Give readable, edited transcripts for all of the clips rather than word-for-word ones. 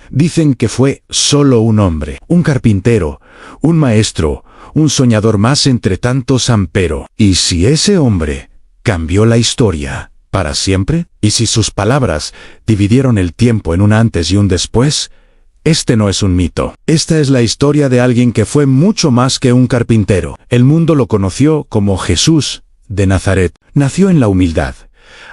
Dicen que fue solo un hombre, un carpintero, un maestro, un soñador más entre tantos ampero. ¿Y si ese hombre cambió la historia para siempre? ¿Y si sus palabras dividieron el tiempo en un antes y un después? Este no es un mito. Esta es la historia de alguien que fue mucho más que un carpintero. El mundo lo conoció como Jesús de Nazaret. Nació en la humildad,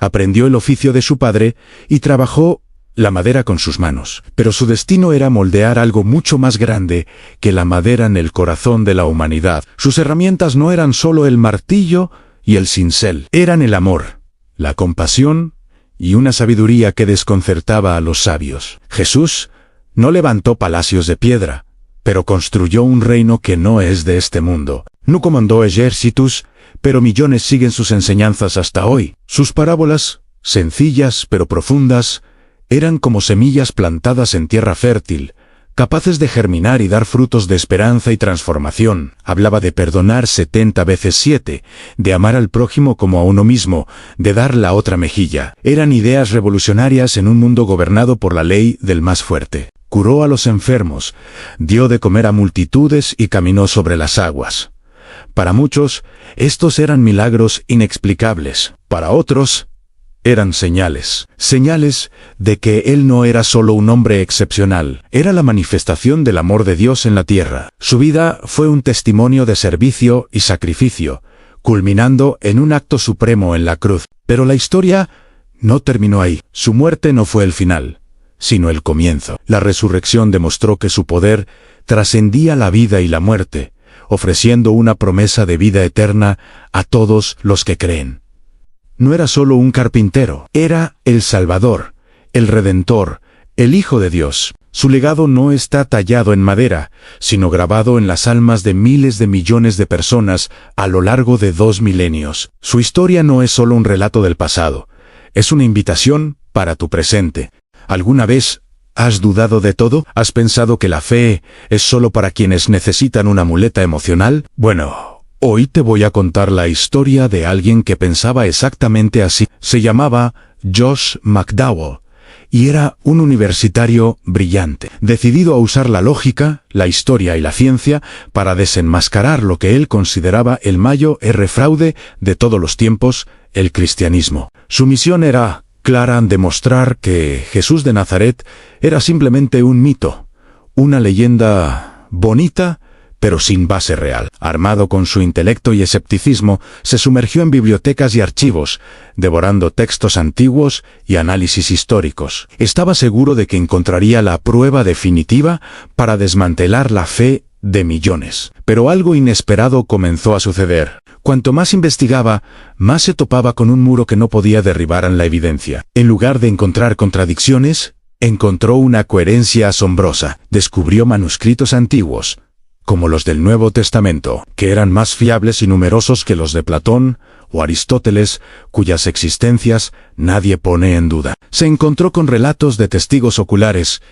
aprendió el oficio de su padre y trabajó la madera con sus manos. Pero su destino era moldear algo mucho más grande que la madera en el corazón de la humanidad. Sus herramientas no eran solo el martillo y el cincel, eran el amor, la compasión y una sabiduría que desconcertaba a los sabios. Jesús no levantó palacios de piedra, pero construyó un reino que no es de este mundo. No comandó ejércitos, pero millones siguen sus enseñanzas hasta hoy. Sus parábolas, sencillas pero profundas, eran como semillas plantadas en tierra fértil, capaces de germinar y dar frutos de esperanza y transformación. Hablaba de perdonar 70 veces 7, de amar al prójimo como a uno mismo, de dar la otra mejilla. Eran ideas revolucionarias en un mundo gobernado por la ley del más fuerte. Curó a los enfermos, dio de comer a multitudes y caminó sobre las aguas. Para muchos, estos eran milagros inexplicables. Para otros, eran señales. Señales de que Él no era solo un hombre excepcional, era la manifestación del amor de Dios en la tierra. Su vida fue un testimonio de servicio y sacrificio, culminando en un acto supremo en la cruz. Pero la historia no terminó ahí. Su muerte no fue el final, sino el comienzo. La resurrección demostró que su poder trascendía la vida y la muerte, ofreciendo una promesa de vida eterna a todos los que creen. No era solo un carpintero, era el Salvador, el Redentor, el Hijo de Dios. Su legado no está tallado en madera, sino grabado en las almas de miles de millones de personas a lo largo de 2 milenios. Su historia no es solo un relato del pasado, es una invitación para tu presente. ¿Alguna vez has dudado de todo? ¿Has pensado que la fe es solo para quienes necesitan una muleta emocional? Bueno, hoy te voy a contar la historia de alguien que pensaba exactamente así. Se llamaba Josh McDowell y era un universitario brillante, decidido a usar la lógica, la historia y la ciencia para desenmascarar lo que él consideraba el mayor fraude de todos los tiempos, el cristianismo. Su misión era clara: demostrar que Jesús de Nazaret era simplemente un mito, una leyenda bonita, pero sin base real. Armado con su intelecto y escepticismo, se sumergió en bibliotecas y archivos, devorando textos antiguos y análisis históricos. Estaba seguro de que encontraría la prueba definitiva para desmantelar la fe de millones. Pero algo inesperado comenzó a suceder. Cuanto más investigaba, más se topaba con un muro que no podía derribar en la evidencia. En lugar de encontrar contradicciones, encontró una coherencia asombrosa. Descubrió manuscritos antiguos, como los del Nuevo Testamento, que eran más fiables y numerosos que los de Platón o Aristóteles, cuyas existencias nadie pone en duda. Se encontró con relatos de testigos oculares,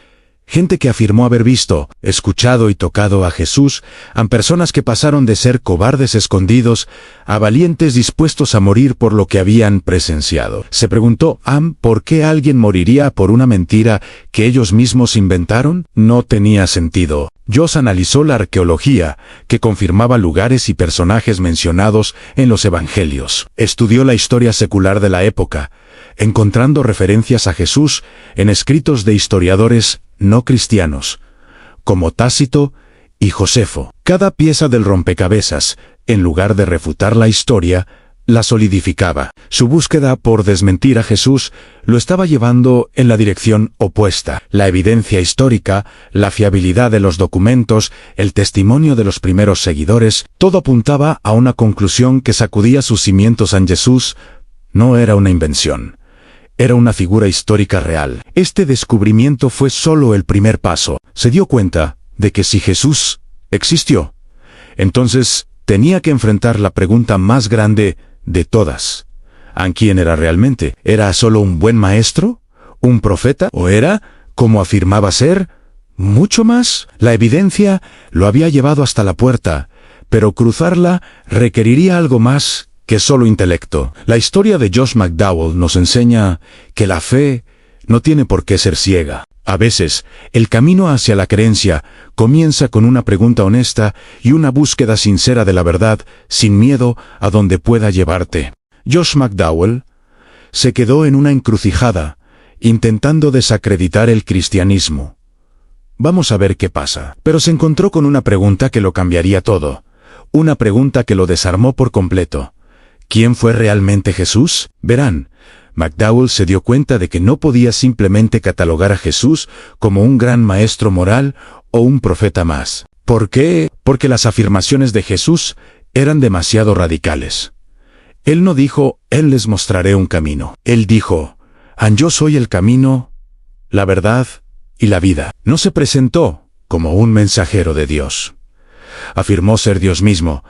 gente que afirmó haber visto, escuchado y tocado a Jesús, a personas que pasaron de ser cobardes escondidos a valientes dispuestos a morir por lo que habían presenciado. Se preguntó, ¿por qué alguien moriría por una mentira que ellos mismos inventaron? No tenía sentido. Josh analizó la arqueología, que confirmaba lugares y personajes mencionados en los evangelios. Estudió la historia secular de la época, encontrando referencias a Jesús en escritos de historiadores no cristianos, como Tácito y Josefo. Cada pieza del rompecabezas, en lugar de refutar la historia, la solidificaba. Su búsqueda por desmentir a Jesús lo estaba llevando en la dirección opuesta. La evidencia histórica, la fiabilidad de los documentos, el testimonio de los primeros seguidores, todo apuntaba a una conclusión que sacudía sus cimientos. En Jesús no era una invención. Era una figura histórica real. Este descubrimiento fue solo el primer paso. Se dio cuenta de que si Jesús existió, entonces tenía que enfrentar la pregunta más grande de todas. ¿A quién era realmente? ¿Era solo un buen maestro? ¿Un profeta? ¿O era, como afirmaba ser, mucho más? La evidencia lo había llevado hasta la puerta, pero cruzarla requeriría algo más que solo intelecto. La historia de Josh McDowell nos enseña que la fe no tiene por qué ser ciega. A veces, el camino hacia la creencia comienza con una pregunta honesta y una búsqueda sincera de la verdad, sin miedo a donde pueda llevarte. Josh McDowell se quedó en una encrucijada, intentando desacreditar el cristianismo. Vamos a ver qué pasa. Pero se encontró con una pregunta que lo cambiaría todo. Una pregunta que lo desarmó por completo. ¿Quién fue realmente Jesús? Verán, McDowell se dio cuenta de que no podía simplemente catalogar a Jesús como un gran maestro moral o un profeta más. ¿Por qué? Porque las afirmaciones de Jesús eran demasiado radicales. Él no dijo, Él les mostraré un camino. Él dijo, yo soy el camino, la verdad y la vida. No se presentó como un mensajero de Dios. Afirmó ser Dios mismo,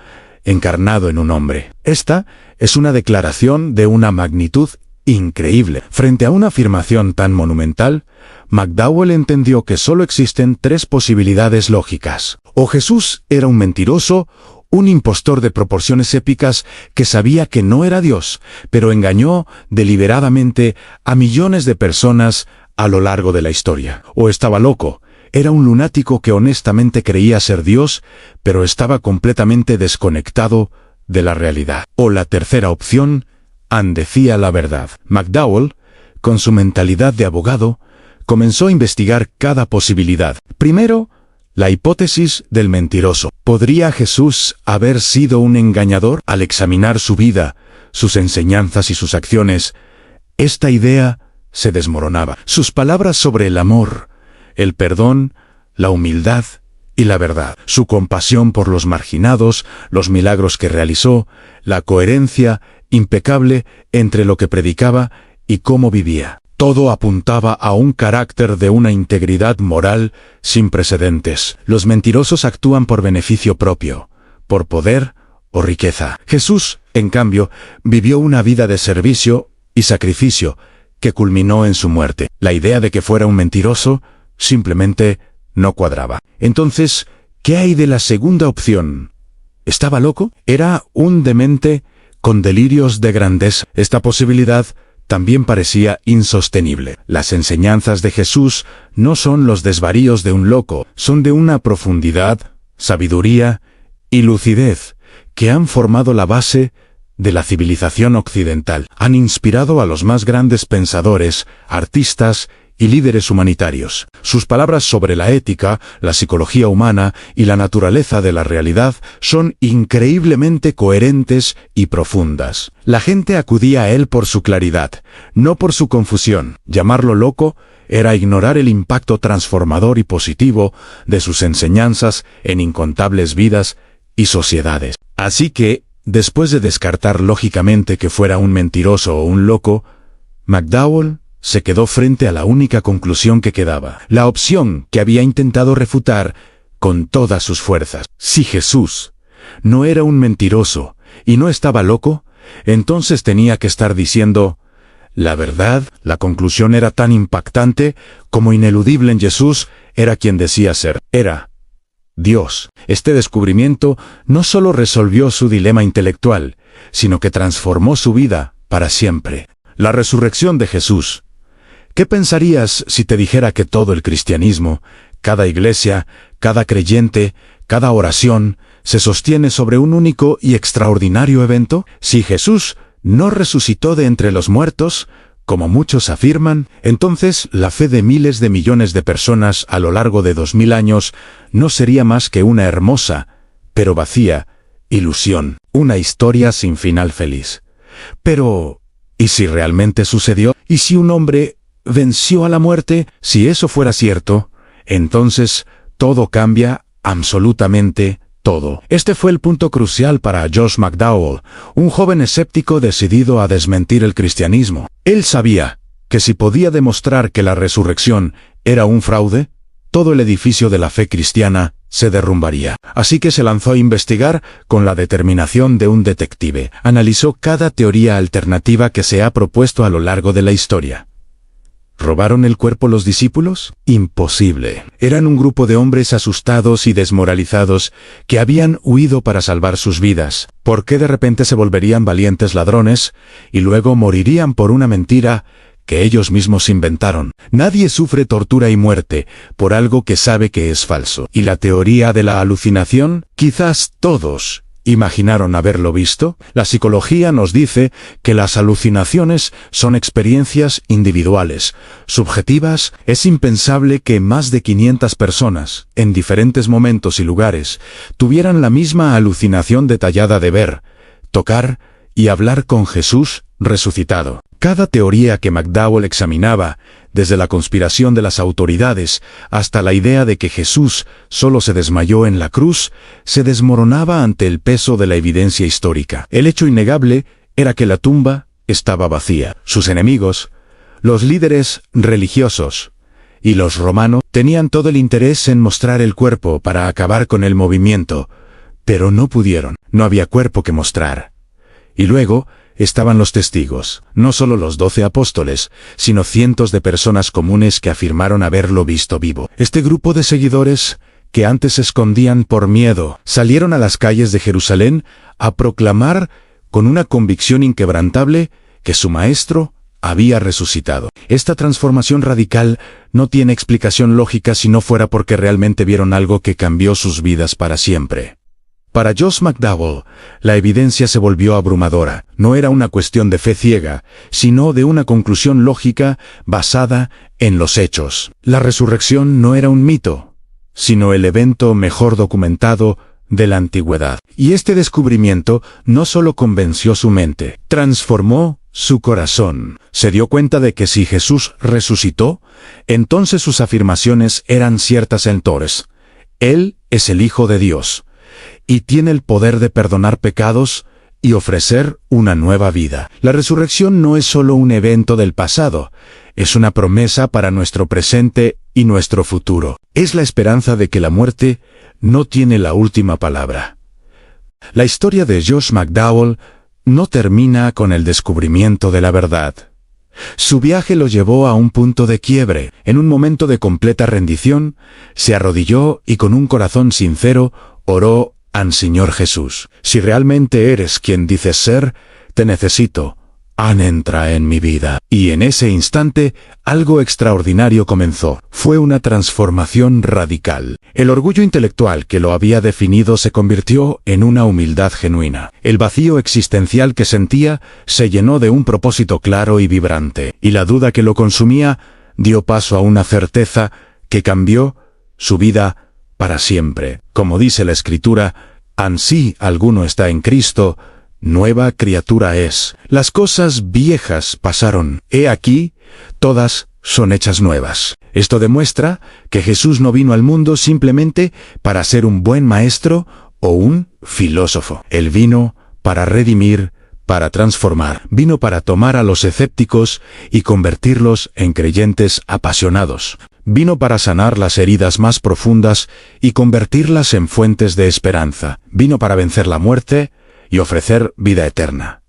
encarnado en un hombre. Esta es una declaración de una magnitud increíble. Frente a una afirmación tan monumental, McDowell entendió que solo existen tres posibilidades lógicas. O Jesús era un mentiroso, un impostor de proporciones épicas que sabía que no era Dios, pero engañó deliberadamente a millones de personas a lo largo de la historia. O estaba loco, era un lunático que honestamente creía ser Dios, pero estaba completamente desconectado de la realidad. O la tercera opción, decía la verdad. McDowell, con su mentalidad de abogado, comenzó a investigar cada posibilidad. Primero, la hipótesis del mentiroso. ¿Podría Jesús haber sido un engañador? Al examinar su vida, sus enseñanzas y sus acciones, esta idea se desmoronaba. Sus palabras sobre el amor, el perdón, la humildad y la verdad, su compasión por los marginados, los milagros que realizó, la coherencia impecable entre lo que predicaba y cómo vivía. Todo apuntaba a un carácter de una integridad moral sin precedentes. Los mentirosos actúan por beneficio propio, por poder o riqueza. Jesús, en cambio, vivió una vida de servicio y sacrificio que culminó en su muerte. La idea de que fuera un mentiroso simplemente no cuadraba. Entonces, ¿qué hay de la segunda opción? ¿Estaba loco? ¿Era un demente con delirios de grandeza? Esta posibilidad también parecía insostenible. Las enseñanzas de Jesús no son los desvaríos de un loco, son de una profundidad, sabiduría y lucidez que han formado la base de la civilización occidental. Han inspirado a los más grandes pensadores, artistas y líderes humanitarios. Sus palabras sobre la ética, la psicología humana y la naturaleza de la realidad son increíblemente coherentes y profundas. La gente acudía a él por su claridad, no por su confusión. Llamarlo loco era ignorar el impacto transformador y positivo de sus enseñanzas en incontables vidas y sociedades. Así que, después de descartar lógicamente que fuera un mentiroso o un loco, McDowell se quedó frente a la única conclusión que quedaba, la opción que había intentado refutar con todas sus fuerzas. Si Jesús no era un mentiroso y no estaba loco, entonces tenía que estar diciendo la verdad. La conclusión era tan impactante como ineludible en Jesús era quien decía ser. Era Dios. Este descubrimiento no solo resolvió su dilema intelectual, sino que transformó su vida para siempre. La resurrección de Jesús. ¿Qué pensarías si te dijera que todo el cristianismo, cada iglesia, cada creyente, cada oración, se sostiene sobre un único y extraordinario evento? Si Jesús no resucitó de entre los muertos, como muchos afirman, entonces la fe de miles de millones de personas a lo largo de 2000 años no sería más que una hermosa, pero vacía, ilusión, una historia sin final feliz. Pero, ¿y si realmente sucedió? ¿Y si un hombre venció a la muerte? Si eso fuera cierto, entonces todo cambia, absolutamente todo. Este fue el punto crucial para Josh McDowell, un joven escéptico decidido a desmentir el cristianismo. Él sabía que si podía demostrar que la resurrección era un fraude, todo el edificio de la fe cristiana se derrumbaría. Así que se lanzó a investigar con la determinación de un detective. Analizó cada teoría alternativa que se ha propuesto a lo largo de la historia. ¿Robaron el cuerpo los discípulos? Imposible. Eran un grupo de hombres asustados y desmoralizados que habían huido para salvar sus vidas. ¿Por qué de repente se volverían valientes ladrones y luego morirían por una mentira que ellos mismos inventaron. Nadie sufre tortura y muerte por algo que sabe que es falso. ¿Y la teoría de la alucinación? Quizás todos imaginaron haberlo visto. La psicología nos dice que las alucinaciones son experiencias individuales, subjetivas. Es impensable que más de 500 personas, en diferentes momentos y lugares, tuvieran la misma alucinación detallada de ver, tocar y hablar con Jesús resucitado. Cada teoría que McDowell examinaba, desde la conspiración de las autoridades hasta la idea de que Jesús solo se desmayó en la cruz, se desmoronaba ante el peso de la evidencia histórica. El hecho innegable era que la tumba estaba vacía. Sus enemigos, los líderes religiosos y los romanos, tenían todo el interés en mostrar el cuerpo para acabar con el movimiento, pero no pudieron. No había cuerpo que mostrar. Y luego estaban los testigos, no solo los 12 apóstoles, sino cientos de personas comunes que afirmaron haberlo visto vivo. Este grupo de seguidores, que antes se escondían por miedo, salieron a las calles de Jerusalén a proclamar con una convicción inquebrantable que su maestro había resucitado. Esta transformación radical no tiene explicación lógica si no fuera porque realmente vieron algo que cambió sus vidas para siempre. Para Josh McDowell, la evidencia se volvió abrumadora. No era una cuestión de fe ciega, sino de una conclusión lógica basada en los hechos. La resurrección no era un mito, sino el evento mejor documentado de la antigüedad. Y este descubrimiento no solo convenció su mente, transformó su corazón. Se dio cuenta de que si Jesús resucitó, entonces sus afirmaciones eran ciertas entonces. Él es el Hijo de Dios y tiene el poder de perdonar pecados y ofrecer una nueva vida. La resurrección no es solo un evento del pasado, es una promesa para nuestro presente y nuestro futuro. Es la esperanza de que la muerte no tiene la última palabra. La historia de Josh McDowell no termina con el descubrimiento de la verdad. Su viaje lo llevó a un punto de quiebre. En un momento de completa rendición, se arrodilló y con un corazón sincero oró al Señor Jesús: si realmente eres quien dices ser, te necesito. Entra en mi vida. Y en ese instante, algo extraordinario comenzó. Fue una transformación radical. El orgullo intelectual que lo había definido se convirtió en una humildad genuina. El vacío existencial que sentía se llenó de un propósito claro y vibrante. Y la duda que lo consumía dio paso a una certeza que cambió su vida para siempre. Como dice la Escritura, ansí alguno está en Cristo, nueva criatura es. Las cosas viejas pasaron, he aquí, todas son hechas nuevas. Esto demuestra que Jesús no vino al mundo simplemente para ser un buen maestro o un filósofo. Él vino para redimir, para transformar. Vino para tomar a los escépticos y convertirlos en creyentes apasionados. Vino para sanar las heridas más profundas y convertirlas en fuentes de esperanza. Vino para vencer la muerte y ofrecer vida eterna.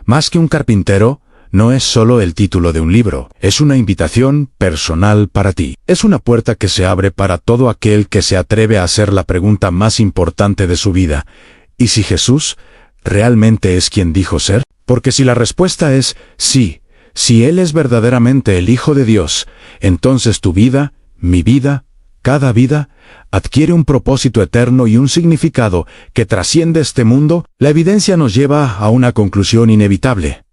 Más que un carpintero, no es solo el título de un libro, es una invitación personal para ti. Es una puerta que se abre para todo aquel que se atreve a hacer la pregunta más importante de su vida: ¿y si Jesús realmente es quien dijo ser? Porque si la respuesta es sí, si Él es verdaderamente el Hijo de Dios, entonces tu vida, mi vida, cada vida, adquiere un propósito eterno y un significado que trasciende este mundo. La evidencia nos lleva a una conclusión inevitable.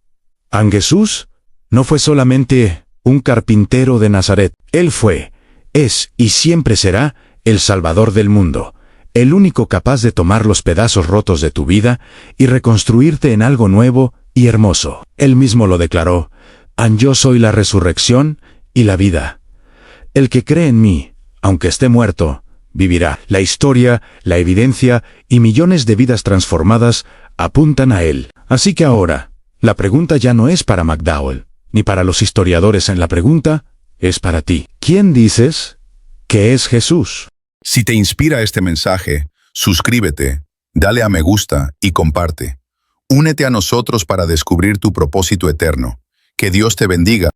Jesús no fue solamente un carpintero de Nazaret. Él fue, es y siempre será el Salvador del mundo, el único capaz de tomar los pedazos rotos de tu vida y reconstruirte en algo nuevo y hermoso. Él mismo lo declaró: yo soy la resurrección y la vida. El que cree en mí, aunque esté muerto, vivirá. La historia, la evidencia y millones de vidas transformadas apuntan a Él. Así que ahora, la pregunta ya no es para McDowell, ni para los historiadores. La pregunta es para ti. ¿Quién dices que es Jesús? Si te inspira este mensaje, suscríbete, dale a me gusta y comparte. Únete a nosotros para descubrir tu propósito eterno. Que Dios te bendiga.